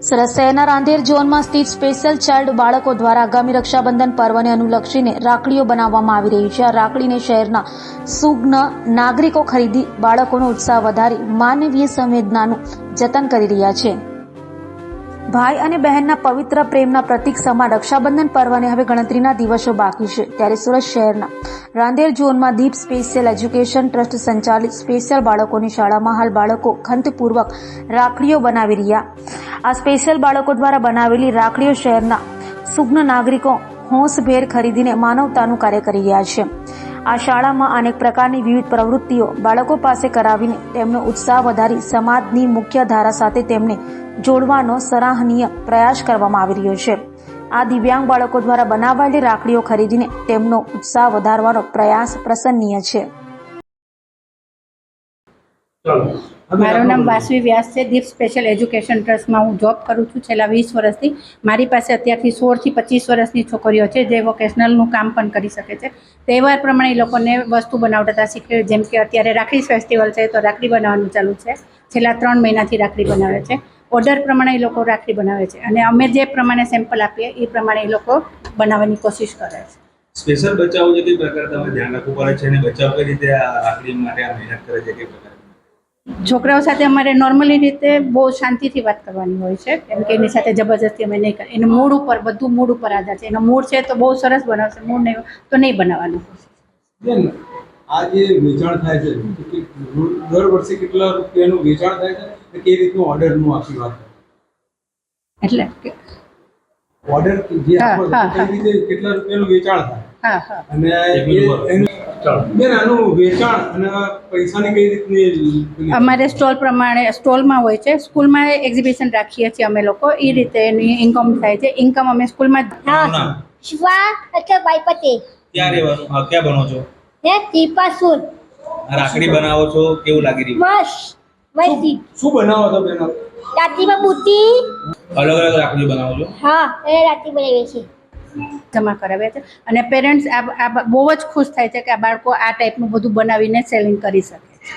સુરત શહેરના રાંદેર ઝોનમાં સ્થિત સ્પેશિયલ ચાઇલ્ડ બાળકો દ્વારા આગામી રક્ષાબંધન પર્વને અનુલક્ષીને રાખડીઓ બનાવવામાં આવી રહી છે. આ રાખડીને શહેરના સુજ્ઞ નાગરિકો ખરીદી બાળકોનો ઉત્સાહ વધારી માનવીય સંવેદનાનું જતન કરી રહ્યા છે. ભાઈ અને બહેનના પવિત્ર પ્રેમના પ્રતીક સમાન રક્ષાબંધન પર્વને હવે ગણતરીના દિવસો બાકી છે. ત્યારે સુરત શહેરના રાંદેર ઝોનમાં દીપ સ્પેશિયલ એજ્યુકેશન ટ્રસ્ટ સંચાલિત સ્પેશિયલ બાળકોની શાળામાં હાલ બાળકો ખંતપૂર્વક રાખડીઓ બનાવી રહ્યા. આ સ્પેશિયલ બાળકો દ્વારા બનાવેલી રાખડીઓ શહેરના સુજ્ઞ નાગરિકો હોંશભેર ખરીદીને માનવતાનું કાર્ય કરી રહ્યા છે. આ શાળામાં અનેક પ્રકારની વિવિધ પ્રવૃત્તિઓ બાળકો પાસે કરાવીને તેમનો ઉત્સાહ વધારી સમાજની મુખ્ય ધારા સાથે તેમને જોડવાનો સરાહનીય પ્રયાસ કરવામાં આવી રહ્યો છે. આ દિવ્યાંગ બાળકો દ્વારા બનાવાયેલી રાખડીઓ ખરીદીને તેમનો ઉત્સાહ વધારવાનો પ્રયાસ પ્રશંસનીય છે. મારું નામ વાસવી વ્યાસ છે. દીપ સ્પેશિયલ એજ્યુકેશન ટ્રસ્ટમાં હું જોબ કરું છું છેલ્લા 20 વર્ષથી. મારી પાસે અત્યારથી 16 થી 25 વર્ષની છોકરીઓ છે જે વોકેશનલનું કામ પણ કરી શકે છે. તહેવાર પ્રમાણે એ લોકોને વસ્તુ બનાવતા શીખવે. જેમ કે અત્યારે રાખડી ફેસ્ટિવલ છે તો રાખડી બનાવવાનું ચાલુ છે. છેલ્લા 3 મહિનાથી રાખડી બનાવે છે. ઓર્ડર પ્રમાણે એ લોકો રાખડી બનાવે છે અને અમે જે પ્રમાણે સેમ્પલ આપીએ એ પ્રમાણે એ લોકો બનાવવાની કોશિશ કરે છે. સ્પેશિયલ બચાવ જે કઈ પ્રકાર તમે ધ્યાન રાખવું પડે છે અને બચાવ કઈ રીતે આ રાખડી માટે આ મહેનત કરે છે કઈ પ્રકાર? છોકરાઓ સાથે અમારે નોર્મલી રીતે બહુ શાંતિથી વાત કરવાની હોય છે. કેમ કે એની સાથે જબરજસ્તી અમે નહીં કરીએ. એનું મૂડ ઉપર બધું મૂડ ઉપર આધાર છે. એનો મૂડ છે તો બહુ સરસ બનાવશે, મૂડ નહીં તો નહીં બનાવવાનું. આ જે વેચાણ થાય છે દર વર્ષે કેટલા રૂપિયાનું વેચાણ થાય છે, કઈ રીતનું ઓર્ડરનું આખી વાત એટલે ઓર્ડર જે આપો કઈ રીતે કેટલા રૂપિયાનું વેચાણ થાય અને બેન આનું વેચાણ અને પૈસાની કઈ રીતની અમારે સ્ટોલ પ્રમાણે સ્ટોલમાં હોય છે. સ્કૂલમાં એક્ઝિબિશન રાખીએ છીએ અમે લોકો. એ રીતે એની ઇન્કમ થાય છે. ઇન્કમ અમે સ્કૂલમાં શિવા એટલે બાઈ પટેલ. ક્યાં રહેવાનું? ક્યાં બનો છો? હે ટીપાસુર. રાખડી બનાવો છો, કેવું લાગી રહ્યું? મસ્ત મસ્તી. શું બનાવો છો બેન? રાતીમાં બુદ્ધિ. અલગ અલગ રાખડી બનાવો છો? હા એ રાતી બનાવીએ છીએ. જમા કરાવ્યા છે અને પેરેન્ટ્સ આ બહુ જ ખુશ થાય છે કે આ બાળકો આ ટાઈપનું બધું બનાવીને સેલિંગ કરી શકે છે.